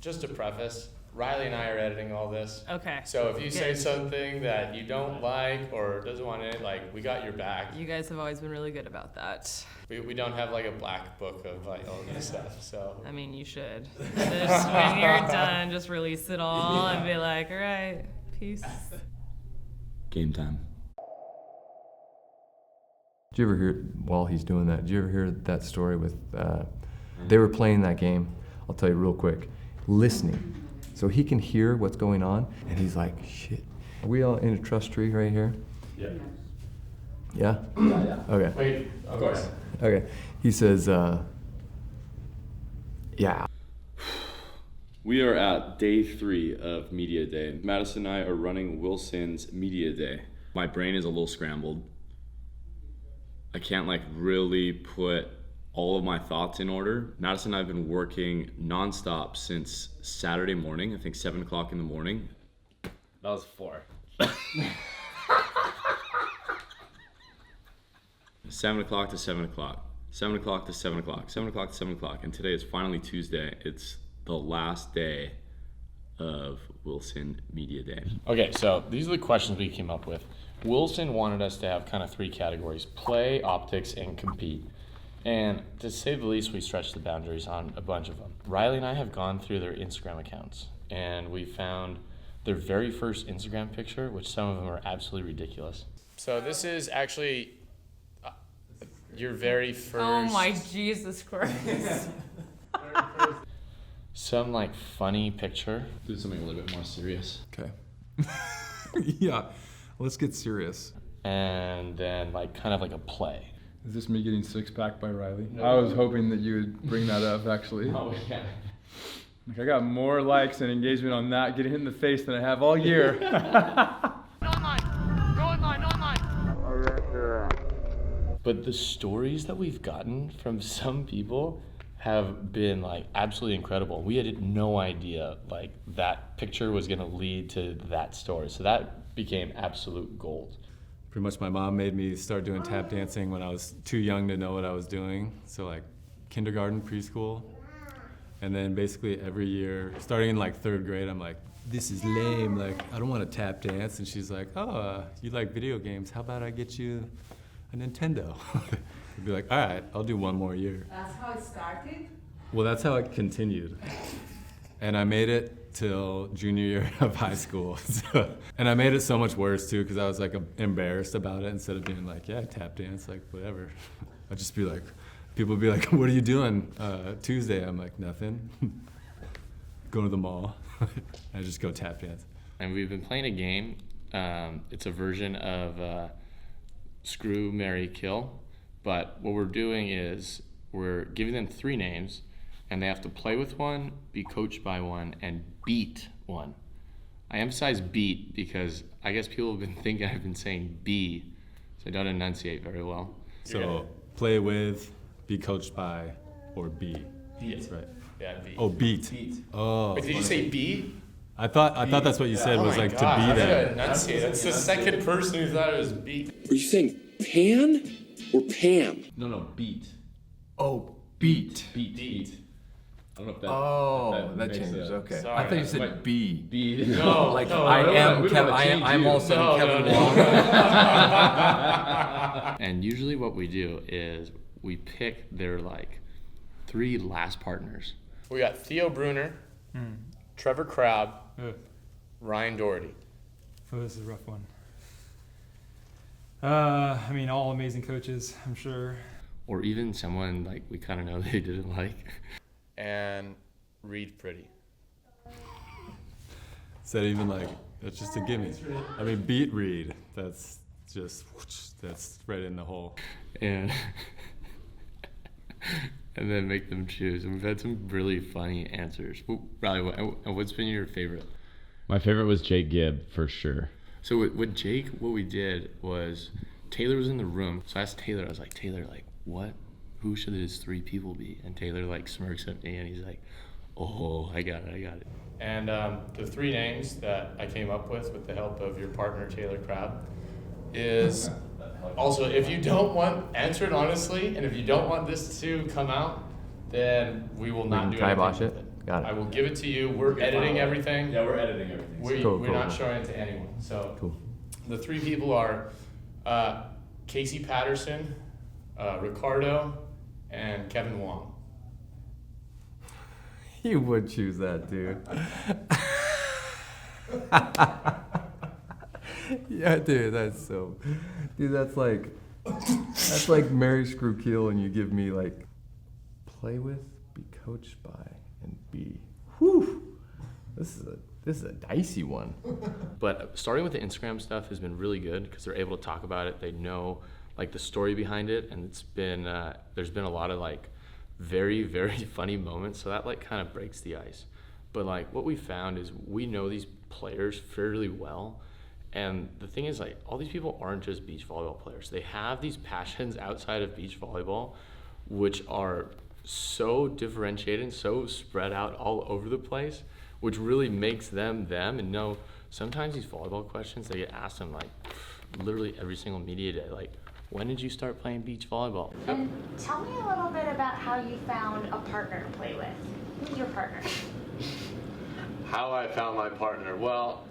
just to preface, Riley and I are editing all this. Okay. So if you say something that you don't like or doesn't want it, like, we got your back. You guys have always been really good about that. We don't have like a black book of like all this stuff, so. I mean, you should. Just when you're done, just release it all and be like, all right, peace. Game time. Did you ever hear, while he's doing that, did you ever hear that story with, they were playing that game, I'll tell you real quick, listening. So he can hear what's going on, and he's like, shit. Are we all in a trust tree right here? Yeah. Yeah? Yeah. Okay. Wait, of course. Okay. He says, yeah. We are at day 3 of Media Day. Maddison and I are running Wilson's Media Day. My brain is a little scrambled. I can't like really put all of my thoughts in order. Maddison and I have been working nonstop since Saturday morning, I think 7 o'clock in the morning. That was 4. 7 o'clock to 7 o'clock, 7 o'clock to 7 o'clock, 7 o'clock to 7 o'clock, and today is finally Tuesday. It's the last day of Wilson Media Day. Okay, so these are the questions we came up with. Wilson wanted us to have kind of 3 categories: play, optics, and compete. And to say the least, we stretched the boundaries on a bunch of them. Riley and I have gone through their Instagram accounts, and we found their very first Instagram picture, which some of them are absolutely ridiculous. So this is actually your very first... Oh my Jesus Christ. Some like funny picture. Do something a little bit more serious. Okay. Yeah, let's get serious. And then like kind of like a play. Is this me getting six-pack by Riley? No. I was hoping that you would bring that up, actually. Oh, yeah. Like, I got more likes and engagement on that getting hit in the face than I have all year. But the stories that we've gotten from some people have been like absolutely incredible. We had no idea like that picture was gonna lead to that story. So that became absolute gold. Pretty much my mom made me start doing tap dancing when I was too young to know what I was doing. So like kindergarten, preschool. And then basically every year, starting in like 3rd grade, I'm like, this is lame, like I don't want to tap dance. And she's like, oh, you like video games, how about I get you a Nintendo? I'd be like, all right, I'll do 1 more year. That's how it started? Well, that's how it continued. And I made it till junior year of high school. And I made it so much worse too, because I was like embarrassed about it instead of being like, yeah, tap dance, like whatever. I'd just be like, people would be like, what are you doing Tuesday? I'm like, nothing. Go to the mall. I just go tap dance. And we've been playing a game. It's a version of Screw, Marry, Kill. But what we're doing is we're giving them 3 names, and they have to play with one, be coached by one, and beat one. I emphasize beat because I guess people have been thinking I've been saying be, so I don't enunciate very well. So play with, be coached by, or be. Beat. That's right. Yeah, beat. Oh, beat. Beat. Oh. Wait, did you say be? I thought that's what you said was like to be I there. gotta enunciate. That's the second person who thought it was beat. Were you saying pan or Pam? No, beat. Oh, beat. Beat. I don't know if that. Oh, if that makes changes, a- okay. Sorry. I thought you said B. Beat. No, Like no, I no, am we don't Kevin, wanna change I'm you. also No, Kevin no. Wong. And usually what we do is we pick their like 3 last partners. We got Theo Bruner, Trevor Crabb, Ryan Doherty. Oh, this is a rough one. I mean, all amazing coaches, I'm sure. Or even someone like we kind of know they didn't like. And Reed Pretty. Is that even like, that's just a gimme. I mean, beat Reed, that's right in the hole. And and then make them choose. And we've had some really funny answers. Riley, what's been your favorite? My favorite was Jake Gibb, for sure. So with Jake, what we did was Taylor was in the room. So I asked Taylor, I was like, Taylor, like, who should his 3 people be? And Taylor like smirks at me and he's like, oh, I got it. And the 3 names that I came up with the help of your partner, Taylor Crabb, is also, if you don't want, answer it honestly, and if you don't want this to come out, then we will not do anything kibosh with it? Got it. I will give it to you. We're editing everything. Yeah, we're editing everything. Cool, We're cool. not showing it to anyone. So Cool. the three people are Casey Patterson, Ricardo, and Kevin Wong. You would choose that, dude. Yeah, dude, that's like Mary Screw Keel, and you give me like play with, be coached by, and be. Whew. This is a dicey one. But starting with the Instagram stuff has been really good because they're able to talk about it. They know like the story behind it, and it's been there's been a lot of like very, very funny moments. So that like kind of breaks the ice. But like what we found is we know these players fairly well. And the thing is, like, all these people aren't just beach volleyball players. They have these passions outside of beach volleyball, which are so differentiated and so spread out all over the place, which really makes them them. And no, sometimes these volleyball questions, they get asked them like literally every single media day. Like, when did you start playing beach volleyball? And tell me a little bit about how you found a partner to play with. Who's your partner? How I found my partner? Well,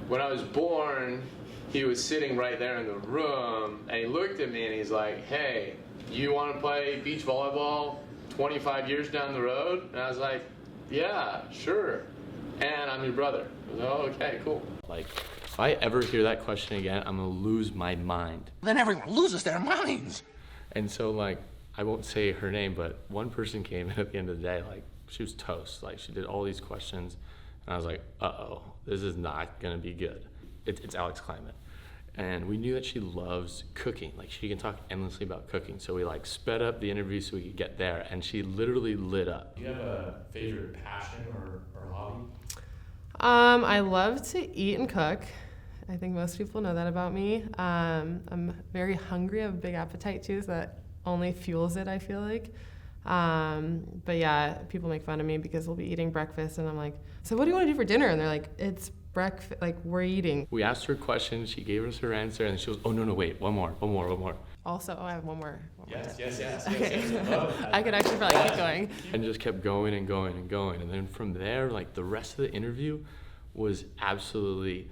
when I was born, he was sitting right there in the room, and he looked at me and he's like, hey, you want to play beach volleyball 25 years down the road? And I was like, yeah, sure. And I'm your brother. I was like, oh, okay, cool. Like, if I ever hear that question again, I'm going to lose my mind. Then everyone loses their minds. And so, like, I won't say her name, but one person came in at the end of the day, like, she was toast. Like, she did all these questions. And I was like, uh-oh, this is not gonna be good. It's Alex Climate. And we knew that she loves cooking. Like, she can talk endlessly about cooking. So we like sped up the interview so we could get there, and she literally lit up. Do you have a favorite passion or hobby? I love to eat and cook. I think most people know that about me. I'm very hungry. I have a big appetite too, so that only fuels it, I feel like. But yeah, people make fun of me because we'll be eating breakfast and I'm like, so what do you want to do for dinner? And they're like, it's breakfast, like we're eating. We asked her a question, she gave us her answer, and she goes, oh no, wait, one more. Also, I have one more. Yes. I could actually probably keep going. And just kept going and going and going. And then from there, like the rest of the interview was absolutely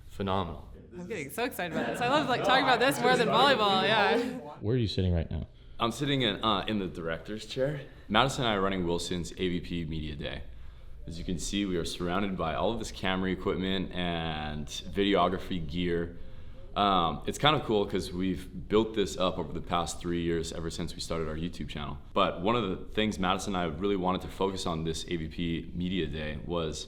phenomenal. I'm getting so excited about this. I love like talking about this more than volleyball, yeah. Where are you sitting right now? I'm sitting in the director's chair. Maddison and I are running Wilson's AVP Media Day. As you can see, we are surrounded by all of this camera equipment and videography gear. It's kind of cool because we've built this up over the past 3 years, ever since we started our YouTube channel. But one of the things Maddison and I really wanted to focus on this AVP Media Day was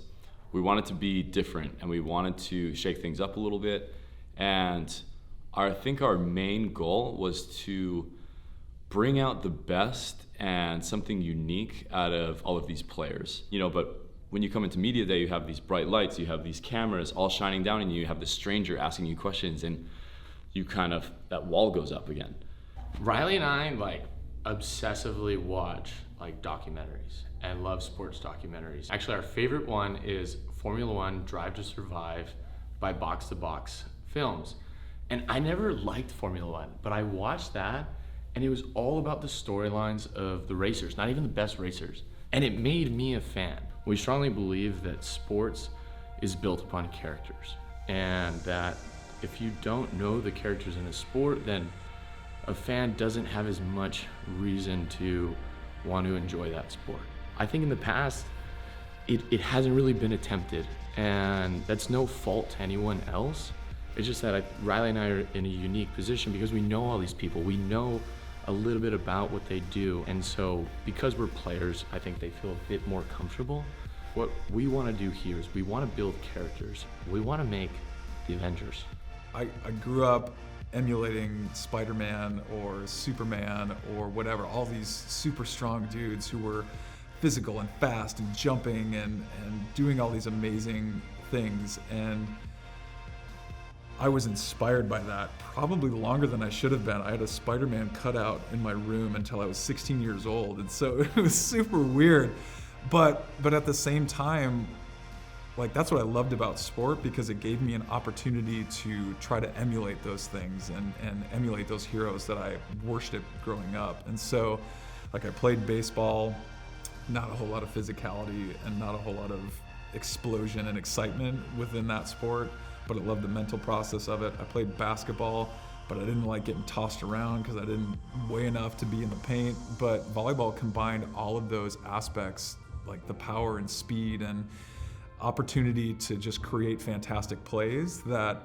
we wanted to be different and we wanted to shake things up a little bit. And I think our main goal was to bring out the best and something unique out of all of these players. You know, but when you come into Media Day, you have these bright lights, you have these cameras all shining down on you, you have this stranger asking you questions, and you kind of, that wall goes up again. Riley and I like obsessively watch like documentaries and love sports documentaries. Actually, our favorite one is Formula One Drive to Survive by Box to Box Films. And I never liked Formula One, but I watched that and it was all about the storylines of the racers, not even the best racers. And it made me a fan. We strongly believe that sports is built upon characters, and that if you don't know the characters in a sport, then a fan doesn't have as much reason to want to enjoy that sport. I think in the past, it hasn't really been attempted, and that's no fault to anyone else. It's just that Riley and I are in a unique position because we know all these people. We know a little bit about what they do, and so because we're players, I think they feel a bit more comfortable. What we want to do here is we want to build characters. We want to make the Avengers. I grew up emulating Spider-Man or Superman or whatever, all these super strong dudes who were physical and fast and jumping and doing all these amazing things. And I was inspired by that probably longer than I should have been. I had a Spider-Man cutout in my room until I was 16 years old, and so it was super weird. But at the same time, like, that's what I loved about sport, because it gave me an opportunity to try to emulate those things and emulate those heroes that I worshipped growing up. And so, like, I played baseball not a whole lot of physicality and not a whole lot of explosion and excitement within that sport, but I love the mental process of it. I played basketball, but I didn't like getting tossed around because I didn't weigh enough to be in the paint. But volleyball combined all of those aspects, like the power and speed and opportunity to just create fantastic plays that,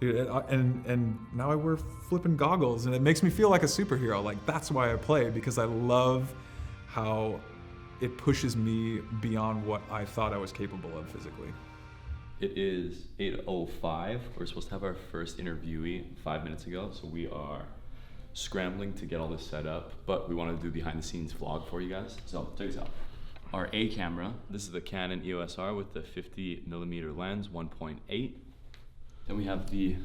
and now I wear flipping goggles and it makes me feel like a superhero. Like, that's why I play, because I love how it pushes me beyond what I thought I was capable of physically. It is 8:05. We're supposed to have our first interviewee 5 minutes ago, so we are scrambling to get all this set up, but we wanted to do behind the scenes vlog for you guys. So check this out. Our A camera, this is the Canon EOS R with the 50mm lens, 1.8. Then we have the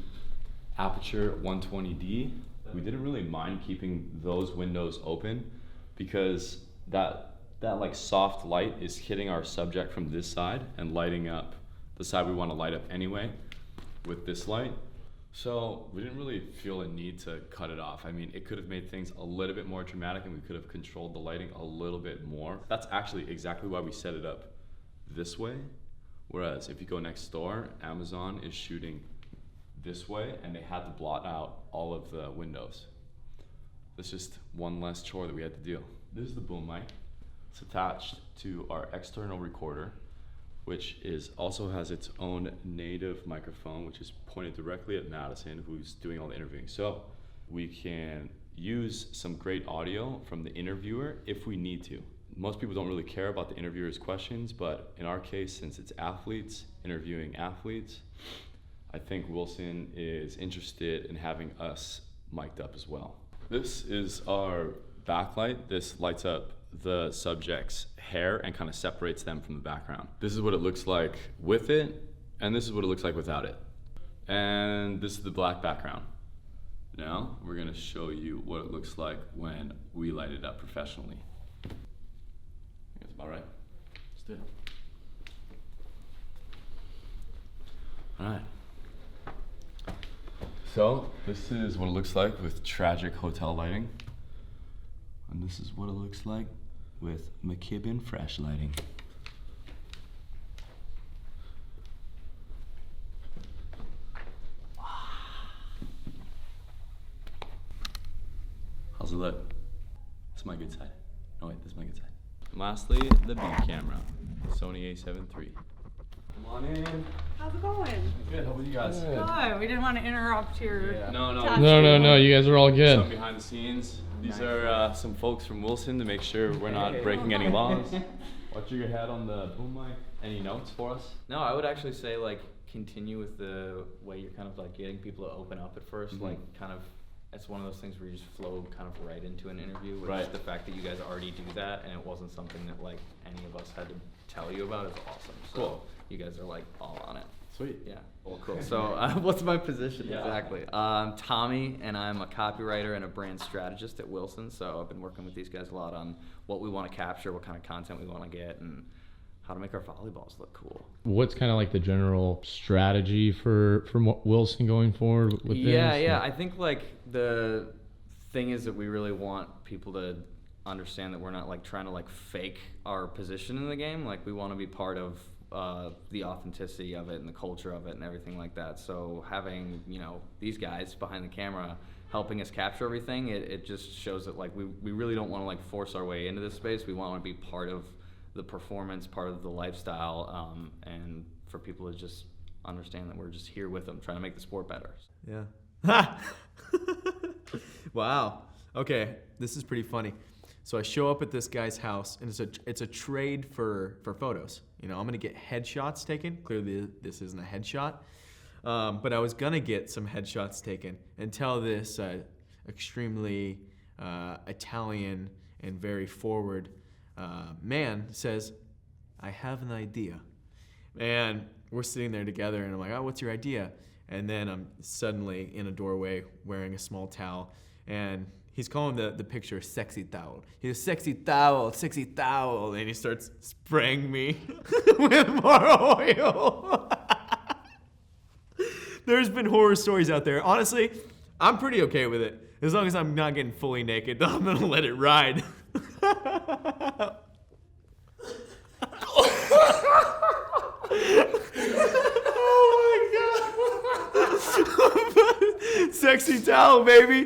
Aperture 120D. We didn't really mind keeping those windows open because that like soft light is hitting our subject from this side and lighting up the side we want to light up anyway with this light. So we didn't really feel a need to cut it off. I mean, it could have made things a little bit more dramatic and we could have controlled the lighting a little bit more. That's actually exactly why we set it up this way. Whereas if you go next door, Amazon is shooting this way and they had to blot out all of the windows. That's just one less chore that we had to do. This is the boom mic. It's attached to our external recorder, which also has its own native microphone, which is pointed directly at Maddison, who's doing all the interviewing. So we can use some great audio from the interviewer if we need to. Most people don't really care about the interviewer's questions, but in our case, since it's athletes interviewing athletes, I think Wilson is interested in having us mic'd up as well. This is our backlight. This lights up the subject's hair and kind of separates them from the background. This is what it looks like with it, and this is what it looks like without it. And this is the black background. Now, we're gonna show you what it looks like when we light it up professionally. I think that's about right. Let's do it. All right. So, this is what it looks like with tragic hotel lighting. And this is what it looks like with McKibbin fresh lighting. How's it look? This is my good side. Oh wait, this is my good side. And lastly, the B camera, Sony A7 III. Come on in. How's it going? Good, how about you guys? Good. We didn't want to interrupt your No, you guys are all good. Some behind the scenes. These are some folks from Wilson to make sure we're not breaking any laws. Watch your head on the boom mic. Any notes for us? No, I would actually say like continue with the way you're kind of like getting people to open up at first. Like kind of, it's one of those things where you just flow kind of right into an interview, which is the fact that you guys already do that and it wasn't something that like any of us had to tell you about is awesome. So cool. You guys are like all on it. Sweet. Yeah. Well, cool. So what's my position exactly? I'm Tommy, and I'm a copywriter and a brand strategist at Wilson. So I've been working with these guys a lot on what we want to capture, what kind of content we want to get, and how to make our volleyballs look cool. What's kind of like the general strategy for Wilson going forward with this? Yeah. I think like the thing is that we really want people to understand that we're not like trying to like fake our position in the game. Like we want to be part of the authenticity of it and the culture of it and everything like that. So having, you know, these guys behind the camera helping us capture everything, it just shows that like we really don't want to like force our way into this space. We want to be part of the performance, part of the lifestyle, and for people to just understand that we're just here with them trying to make the sport better. Yeah. Wow. Okay, this is pretty funny. So I show up at this guy's house, and it's a trade for photos. You know, I'm gonna get headshots taken. Clearly, this isn't a headshot, but I was gonna get some headshots taken until this extremely Italian and very forward man says, "I have an idea," and we're sitting there together, and I'm like, "Oh, what's your idea?" And then I'm suddenly in a doorway wearing a small towel, and he's calling the picture sexy towel. He goes, sexy towel, and he starts spraying me with more oil. There's been horror stories out there. Honestly, I'm pretty okay with it. As long as I'm not getting fully naked, I'm gonna let it ride. sexy towel, baby.